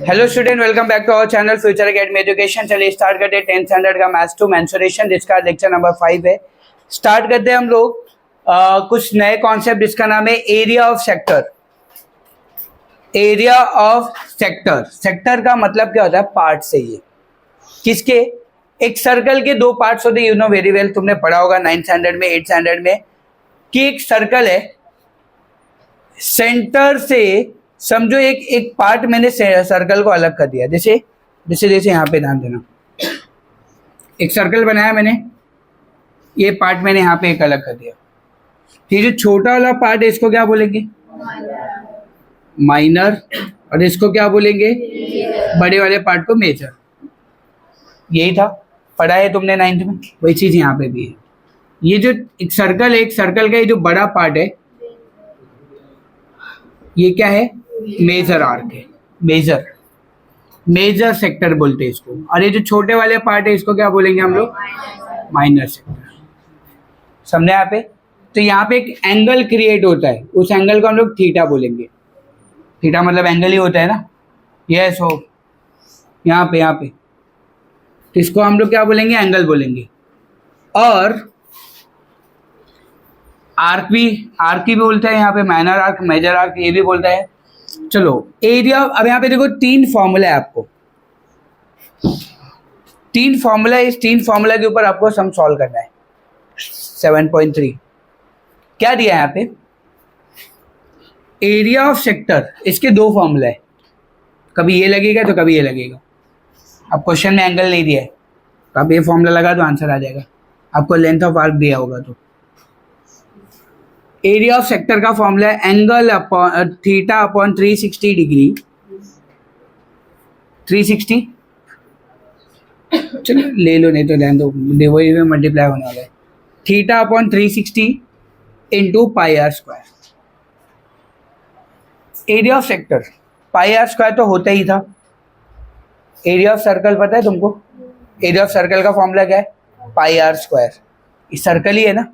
Hello student, welcome back to our channel future academy education. चलिए start करते हैं 10th standard का maths to mensuration, जिसका lecture number 5 है। स्टार्ट करते हैं हम लोग कुछ नए कॉन्सेप्ट, जिसका नाम है area of sector. Area of sector, sector का मतलब क्या होता है? पार्ट से। ये किसके? एक सर्कल के दो पार्ट्स होते हैं, यू नो वेरी वेल, तुमने पढ़ा होगा 9th स्टैंडर्ड में, 8th स्टैंडर्ड में, कि एक सर्कल है, सेंटर से समझो एक पार्ट मैंने सर्कल को अलग कर दिया। जैसे जैसे जैसे यहाँ पे ध्यान देना, एक सर्कल बनाया मैंने, ये पार्ट मैंने यहाँ पे एक अलग कर दिया। ये जो छोटा वाला पार्ट है, इसको क्या बोलेंगे? माइनर। और इसको क्या बोलेंगे? बड़े वाले पार्ट को मेजर। यही था, पढ़ा है तुमने 9th में, वही चीज यहाँ पे भी है। ये जो एक सर्कल है, एक सर्कल का ये जो बड़ा पार्ट है, ये क्या है? मेजर आर्क है। मेजर सेक्टर बोलते हैं इसको। और ये जो छोटे वाले पार्ट है, इसको क्या बोलेंगे हम लोग? Minor sector. समझे यहाँ पे? तो यहाँ पे एक एंगल क्रिएट होता है, उस एंगल को हम लोग थीटा बोलेंगे। थीटा मतलब एंगल ही होता है ना। यस हो, यहाँ पे तो इसको हम लोग क्या बोलेंगे? एंगल बोलेंगे। और आर्क भी बोलता है यहाँ पे, माइनर आर्क, मेजर आर्क, ये भी बोलता है। चलो एरिया, अब यहाँ पे देखो तीन फॉर्मूला है आपको, तीन फॉर्मूला। इस तीन फॉर्मूला के ऊपर आपको सम सॉल्व करना है। 7.3 क्या दिया है यहाँ पे? एरिया ऑफ सेक्टर, इसके दो फॉर्मूला है, कभी ये लगेगा तो कभी ये लगेगा। अब क्वेश्चन में एंगल नहीं दिया है, तो आप ये फॉर्मूला लगा दो, आंसर आ जाएगा। आपको लेंथ ऑफ आर्क दिया होगा तो एरिया ऑफ सेक्टर का फॉर्मूला है angle upon theta upon 360 degree. 360 चलो ले लो, नहीं तो रहने दो, वही में मल्टीप्लाई होने वाला है। Theta upon 360 into pi r square. Area of sector pi r square तो होता ही था। एरिया ऑफ सर्कल पता है तुमको? एरिया ऑफ सर्कल का फॉर्मूला क्या है? Pi r square. इस सर्कल ही है ना,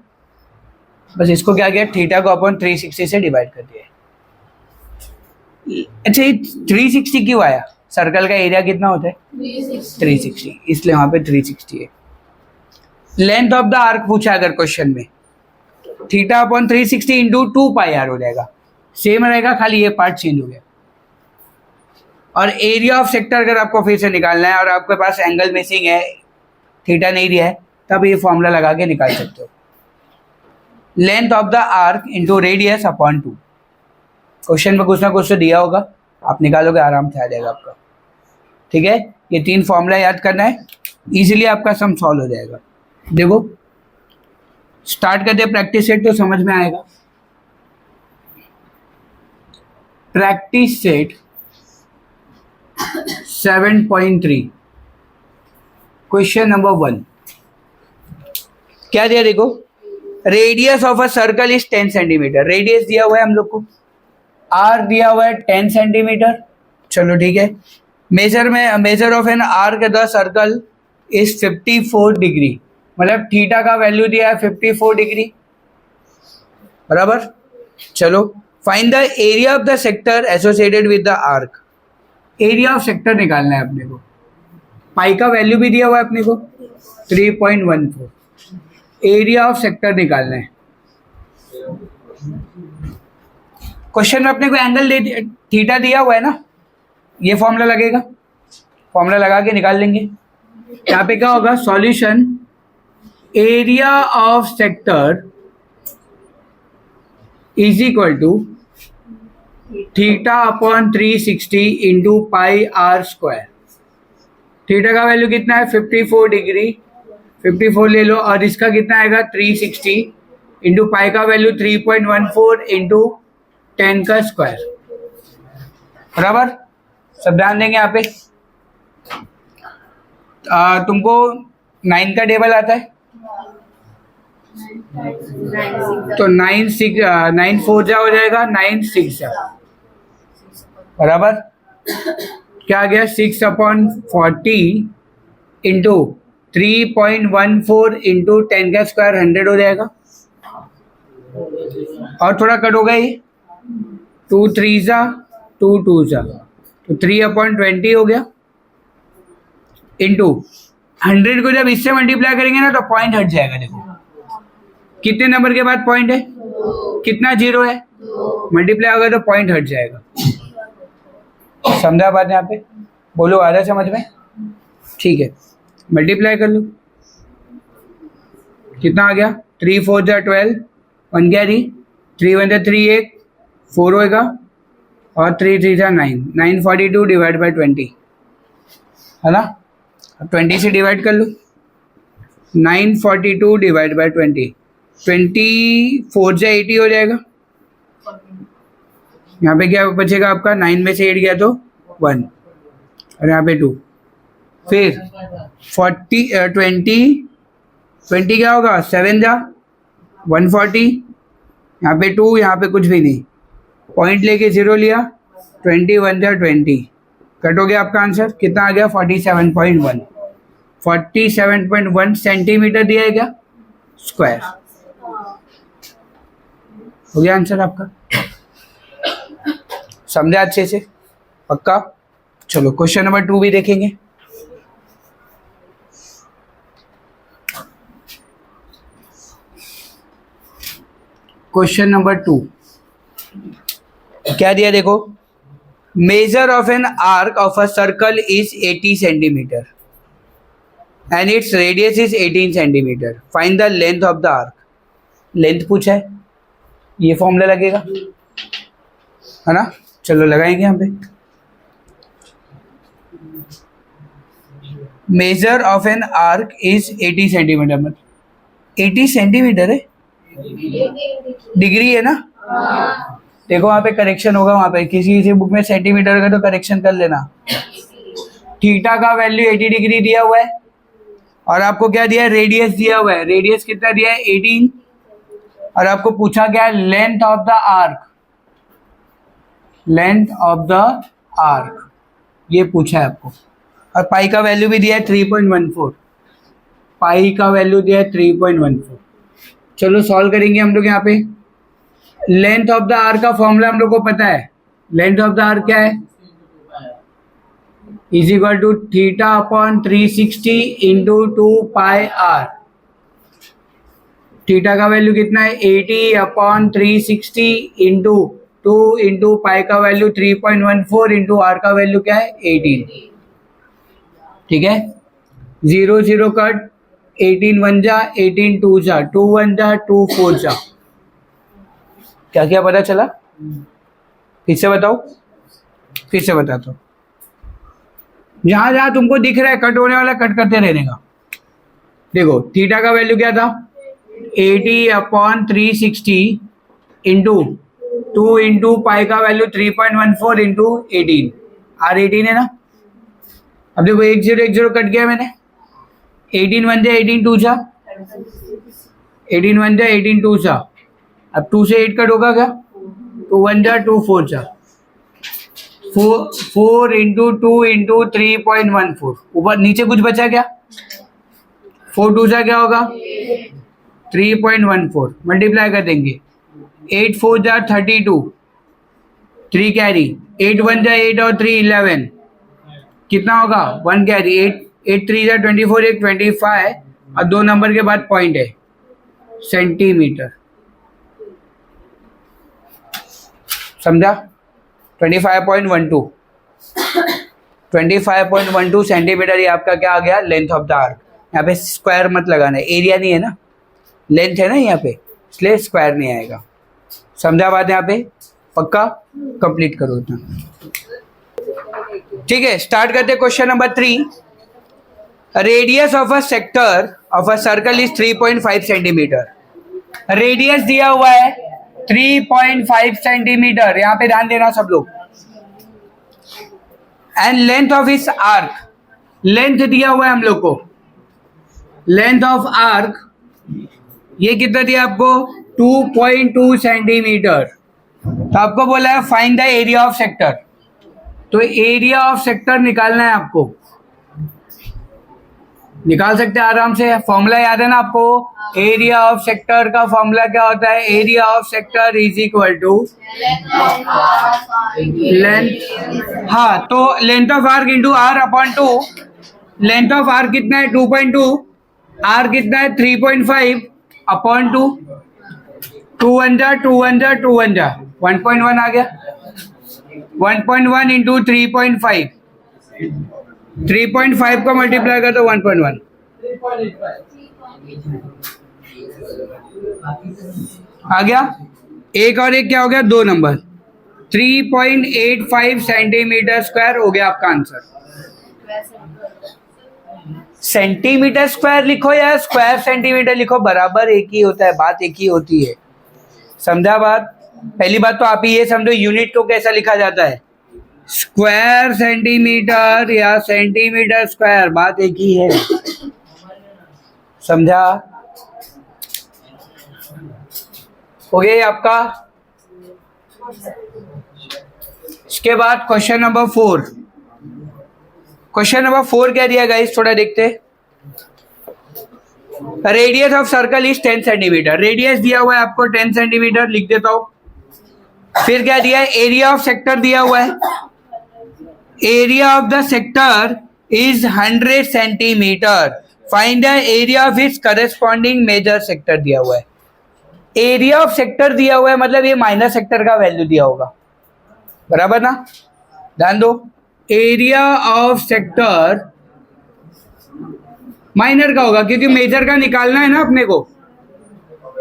बस इसको क्या किया? थीटा को अपॉन 360 से डिवाइड कर दिया। अच्छा, ये 360 क्यों आया? सर्कल का एरिया कितना होता है? 360, इसलिए वहां पे 360 है। लेंथ ऑफ द आर्क पूछा अगर क्वेश्चन में, theta upon 360 into 2 pi r हो जाएगा, सेम रहेगा, खाली ये पार्ट चेंज हो गया। और एरिया ऑफ सेक्टर अगर आपको फिर से निकालना है और आपके पास एंगल मिसिंग है, थीटा नहीं दिया है, तब ये फॉर्मूला लगा के निकाल सकते हो। Length of the arc into radius upon 2। Question में कुछ ना कुछ तो दिया होगा, आप निकालोगे आराम से आ जाएगा आपका। ठीक है, ये तीन फॉर्मूला याद करना है, इजीली आपका सम सॉल्व हो जाएगा। देखो स्टार्ट करते हैं प्रैक्टिस सेट, तो समझ में आएगा। प्रैक्टिस सेट 7.3 क्वेश्चन नंबर 1 क्या दिया? देखो, radius of a circle is 10 centimetre. Radius दिया हुआ है हम लोग को, आर दिया हुआ है 10 सेंटीमीटर। चलो ठीक है। Measure of an arc the circle is 54 degree, मतलब थीटा का वैल्यू दिया है 54 डिग्री, बराबर। चलो find the area of the sector associated with the arc. Area of sector निकालना है अपने को। पाई का वैल्यू भी दिया हुआ है अपने को 3.14। एरिया ऑफ सेक्टर निकालना है। क्वेश्चन में अपने को एंगल थीटा दिया हुआ है ना, ये फॉर्मूला लगेगा, फॉर्मूला लगा के निकाल लेंगे। यहाँ पे क्या होगा? Solution area of sector is equal to theta upon 360 into pi r square. Theta का वैल्यू कितना है? 54 डिग्री, 54 ले लो, और इसका कितना आएगा? 360 इंटू पाई का वैल्यू 3.14 इंटू 10 का स्क्वायर, बराबर। सब ध्यान देंगे यहाँ पे। तुमको 9 का टेबल आता है तो 9 4 जा हो जाएगा, 9 6 जा, बराबर। क्या आ गया? 6 अपॉन 40 इंटू 3.14 इंटू 10 का स्क्वायर 100 हो जाएगा। और थोड़ा कट होगा, ये 2 3 जा 2 2 जा, तो 3/20 हो गया, इंटू 100 को जब इससे मल्टीप्लाई करेंगे ना तो पॉइंट हट जाएगा। देखो कितने नंबर के बाद पॉइंट है, कितना जीरो है, मल्टीप्लाई होगा तो पॉइंट हट जाएगा। समझा बात यहाँ पे? बोलो आ रहा समझ में? ठीक है, मल्टीप्लाई कर लो, कितना आ गया, 3 4 जा 12, 1 कैरी, 3 1 जा 3 1, 4 होएगा और 3 3 जा 9, 942 डिवाइड बाई 20 है ना। अब 20 से डिवाइड कर लो, 942 डिवाइड बाई 20, 24 जा 80 हो जाएगा। यहाँ पे क्या बचेगा आपका, 9 में से 8 गया तो 1 और यहाँ पे 2, फिर 20 क्या होगा, 7 जा 140, यहाँ पे 2, यहाँ पे कुछ भी नहीं, पॉइंट लेके 0 लिया, 21 जा 20, कट हो गया आपका आंसर, कितना आ गया 47.1, 47.1 सेंटीमीटर दिया है क्या, स्क्वायर। हो गया आंसर आपका, समझा अच्छे से, पक्का। चलो क्वेश्चन नंबर 2 भी देखेंगे। क्वेश्चन नंबर 2 क्या दिया, देखो, measure of an arc of a circle is 80 centimetre and its radius is 18 centimetre, find the length of the arc. Length पूछा है, ये फॉर्मूला लगेगा है ना, चलो लगाएंगे यहाँ पे। Measure of an arc is 80 centimetre, मतलब 80 सेंटीमीटर है, डिग्री है ना। देखो वहाँ पे करेक्शन होगा, वहाँ पे किसी बुक में सेंटीमीटर का तो करेक्शन कर लेना। थीटा का वैल्यू 80 डिग्री दिया हुआ है और आपको क्या दिया है, रेडियस दिया हुआ है, रेडियस कितना दिया है 18, और आपको पूछा क्या है, length of the arc, length of the arc ये पूछा है आपको, और पाई का वैल्यू भी दिया है 3.14, पाई का वैल्यू दिया है 3.14। चलो सॉल्व करेंगे हम लोग। यहाँ पे लेंथ ऑफ द आर्क का फॉर्मूला हम लोग को पता है, लेंथ ऑफ द आर्क क्या है, is equal to theta upon 360 into 2 pi r. Theta का वैल्यू कितना है, 80 अपॉन 360 इंटू 2 इंटू पाई का वैल्यू 3.14 इंटू आर का वैल्यू क्या है 18। ठीक है, 0 0 कट, 18 1 जा 18 2 जा 2 1 जा 2 4 जा। क्या क्या पता चला, फिर से बताओ, फिर से बताता हूँ। जहां जहां तुमको दिख रहा है कट होने वाला, कट करते रहने का। देखो थीटा का वैल्यू क्या था, 80 अपॉन 360 इंटू 2 इंटू पाई का वैल्यू 3.14 इंटू 18, आर 18 है ना। अब देखो 1 0 1 0 कट गया मैंने, 18 1 जा 18 2 जा, 18 1 जा 18 2 जा। अब 2 से 8 कट होगा क्या, 2 1 जा 2 4 जा, 4 इंटू 2 इंटू 3.14, ऊपर नीचे कुछ बचा क्या, 4 2 जा क्या होगा 3.14, मल्टीप्लाई कर देंगे, 8 4 जा 32, 3 कैरी, 8 1 जा 8 और 3 11, कितना होगा 1 कैरी, 8 3 जा 24, 1 25 और 2 नंबर के बाद पॉइंट है सेंटीमीटर। समझा, 25.12 25.12 सेंटीमीटर, ये आपका क्या आ गया, लेंथ ऑफ द आर्क। यहाँ पे स्क्वायर मत लगाना, एरिया नहीं है ना, लेंथ है ना यहाँ पे, इसलिए स्क्वायर नहीं आएगा। समझा बात यहाँ पे, पक्का, कंप्लीट करो इतना। ठीक है, स्टार्ट करते question number 3। Radius of a sector of a circle is 3.5 centimetre. Radius दिया हुआ है 3.5 सेंटीमीटर, यहां पे ध्यान देना सब लोग। एंड लेंथ ऑफ इस आर्क, लेंथ दिया हुआ है हम लोग को, लेंथ ऑफ आर्क ये कितना दिया आपको 2.2 सेंटीमीटर। तो आपको बोला है find the area of sector, तो एरिया ऑफ सेक्टर निकालना है आपको। निकाल सकते हैं आराम से। फॉर्मूला याद है ना आपको? एरिया ऑफ सेक्टर का फॉर्मूला क्या होता है? Area of sector is equal to length, हाँ, तो length of arc into r upon two. Length of arc कितना है? 2.2। आर कितना है? 3.5 अपॉन टू। 2 जा 2 जा 2 जा 1.1 आ गया। 1.1 इंटू 3.5, 3.5 को मल्टीप्लाई कर तो 1.1 आ गया। एक और एक क्या हो गया? 2 नंबर। 3.85 सेंटीमीटर स्क्वायर हो गया आपका आंसर। सेंटीमीटर स्क्वायर लिखो या स्क्वायर सेंटीमीटर लिखो, बराबर एक ही होता है, बात एक ही होती है। समझा बात? पहली बात तो आप ही ये समझो यूनिट को कैसा लिखा जाता है, स्क्वायर सेंटीमीटर या सेंटीमीटर स्क्वायर, बात एक ही है। समझा? हो गया आपका। इसके बाद क्वेश्चन नंबर 4। क्वेश्चन नंबर 4 क्या दिया गाइस, थोड़ा देखते। Radius of circle is 10 centimetre. Radius दिया हुआ है आपको 10 सेंटीमीटर, लिख देता हूं। फिर क्या दिया है? एरिया ऑफ सेक्टर दिया हुआ है। Area of the sector is 100 centimetre. Find the area of its corresponding major sector दिया हुआ है। एरिया ऑफ सेक्टर दिया हुआ है, मतलब ये माइनर सेक्टर का वैल्यू दिया होगा, बराबर ना? ध्यान दो, एरिया ऑफ सेक्टर माइनर का होगा क्योंकि मेजर का निकालना है ना अपने को।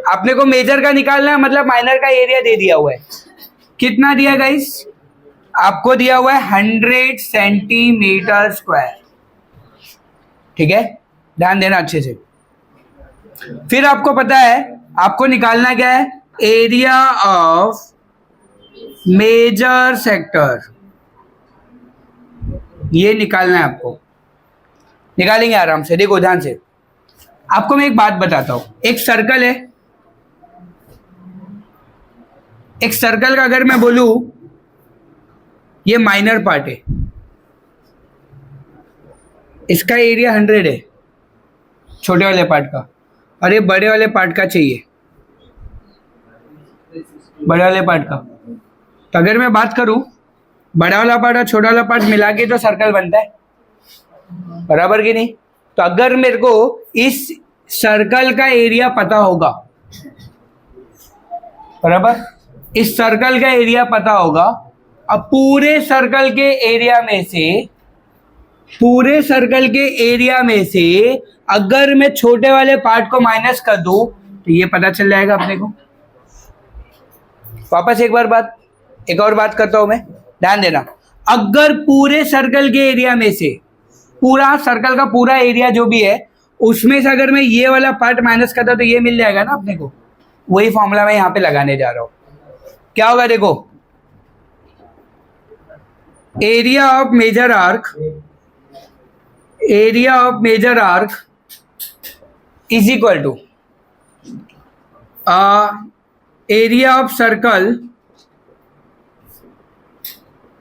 अपने को मेजर का निकालना है, मतलब माइनर का एरिया दे दिया हुआ है। कितना दिया गाइस? आपको दिया हुआ है 100 सेंटीमीटर स्क्वायर। ठीक है, ध्यान देना अच्छे से। फिर आपको पता है आपको निकालना क्या है? एरिया ऑफ मेजर सेक्टर, ये निकालना है आपको। निकालेंगे आराम से, देखो ध्यान से। आपको मैं एक बात बताता हूं। एक सर्कल है, एक सर्कल का अगर मैं बोलूं ये माइनर पार्ट है, इसका एरिया 100 है छोटे वाले पार्ट का, और ये बड़े वाले पार्ट का चाहिए, बड़े वाले पार्ट का। तो अगर मैं बात करूं बड़ा वाला पार्ट और छोटा वाला पार्ट मिला के तो सर्कल बनता है, बराबर कि नहीं? तो अगर मेरे को इस सर्कल का एरिया पता होगा, बराबर, इस सर्कल का एरिया पता होगा, अब पूरे सर्कल के एरिया में से, पूरे सर्कल के एरिया में से अगर मैं छोटे वाले पार्ट को माइनस कर दूं तो ये पता चल जाएगा अपने को। वापस एक और बात करता हूं मैं, ध्यान देना। अगर पूरे सर्कल के एरिया में से, पूरा सर्कल का पूरा एरिया जो भी है उसमें से अगर मैं ये वाला पार्ट माइनस करता तो ये मिल जाएगा ना अपने को। वही फॉर्मूला मैं यहां पे लगाने जा रहा हूं। क्या होगा देखो, area of major arc, area of major arc is equal to area of circle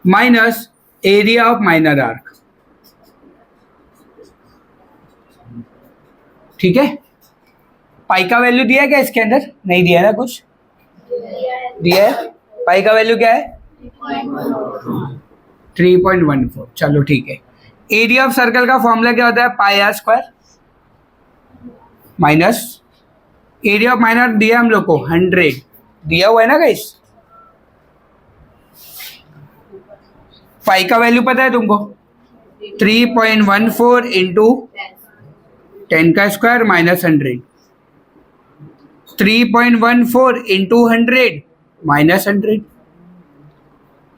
minus area of minor arc. ठीक है, पाई का वैल्यू दिया है क्या इसके अंदर? नहीं दिया है ना, कुछ दिया है। पाई का वैल्यू क्या है? 3.14। चलो ठीक है। एरिया ऑफ सर्कल का फॉर्मूला क्या होता है? Pi r square minus area of minor दिया हम लोग को 100 दिया हुआ है ना गाइस। पाई का वैल्यू पता है तुमको? 3.14 इंटू 10 का square minus 100। 3.14 into 100 minus 100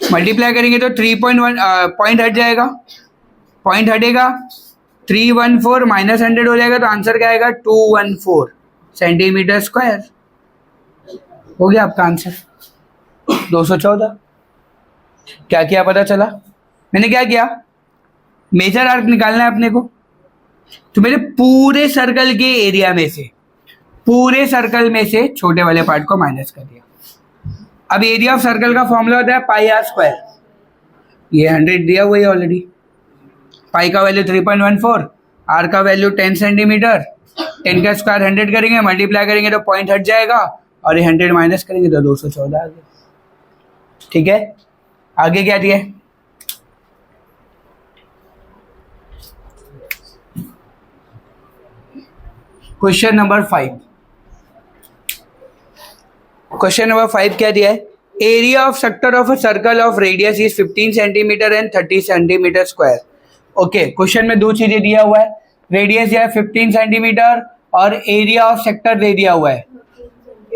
multiply करेंगे तो 3.1 पॉइंट हट जाएगा, पॉइंट हटेगा, 314 माइनस 100 हो जाएगा, तो आंसर क्या आएगा? 214 सेंटीमीटर स्क्वायर। हो गया आपका आंसर 214। क्या किया पता चला? मैंने क्या किया? मेजर आर्क निकालना है अपने को, तो मेरे पूरे सर्कल के एरिया में से, पूरे सर्कल में से छोटे वाले पार्ट को माइनस कर दिया। अब एरिया ऑफ सर्कल का फॉर्मूला होता है पाई आर स्क्वायर। ये 100 दिया हुआ है ऑलरेडी। पाई का वैल्यू 3.14, आर का वैल्यू 10 सेंटीमीटर, 10 का स्क्वायर 100 करेंगे, मल्टीप्लाई करेंगे तो पॉइंट हट जाएगा और ये 100 माइनस करेंगे तो 214 आ गया। ठीक है, आगे क्या दिया है? Question number 5। क्वेश्चन नंबर 5 क्या दिया है? Area of sector of a circle of radius is 15 centimetre and 30 centimetre square. Okay, question में दो चीजें दिया हुआ है, रेडियस दिया है 15 सेंटीमीटर और एरिया ऑफ सेक्टर दे दिया हुआ है।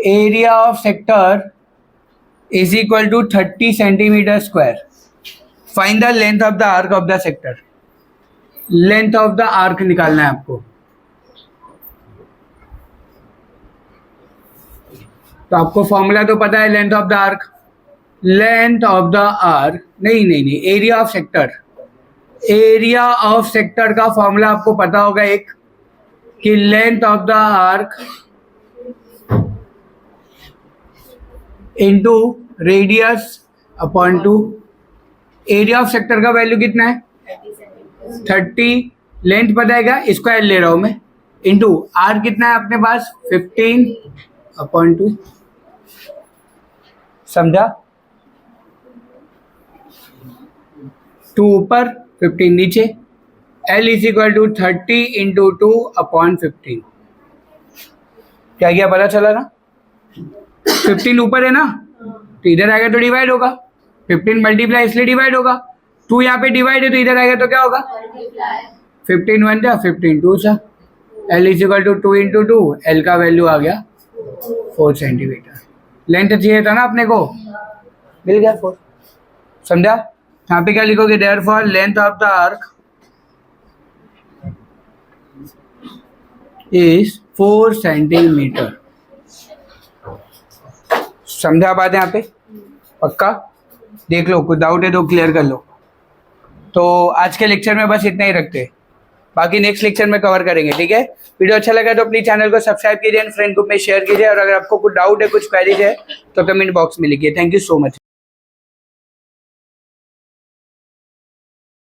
Area of sector is equal to 30 centimetre square. Find the length of the arc of the sector. Length of the arc निकालना है आपको। तो आपको फॉर्मूला तो पता है length of the arc. Length of the arc नहीं, area of sector. Area of sector का फॉर्मूला आपको पता होगा एक, कि length of the arc into radius upon 2। Area of sector का वैल्यू कितना है? 30। लेंथ पता है क्या? स्क्वायर ले रहा हूं मैं, इनटू आर कितना है अपने पास? 15 अपॉन 2। समझा? 2 ऊपर 15 नीचे। L is equal to 30 into 2 upon 15। क्या किया पता चला ना? 15 ऊपर है ना, तो इधर आएगा तो डिवाइड होगा। 15 मल्टीप्लाई इसलिए डिवाइड होगा। 2 यहाँ पे डिवाइड है तो इधर आएगा तो क्या होगा? 15 1 जा 15 2 जा। L is equal to 2 into 2। L का वैल्यू आ गया 4 सेंटीमीटर। लेंथ चाहिए था ना अपने को, मिल गया 4। समझा? यहाँ पे क्या लिखोगे? Therefore length of the arc is 4 centimetre. समझा बात यहाँ पे? पक्का? देख लो, कुछ डाउट है तो क्लियर कर लो। तो आज के लेक्चर में बस इतना ही रखते हैं, बाकी नेक्स्ट लेक्चर में कवर करेंगे। ठीक है, वीडियो अच्छा लगा तो अपनी चैनल को सब्सक्राइब कीजिए, फ्रेंड ग्रुप में शेयर कीजिए, और अगर आपको कुछ डाउट है, कुछ क्वेरीज है तो कमेंट बॉक्स में लिखिए। Thank you so much.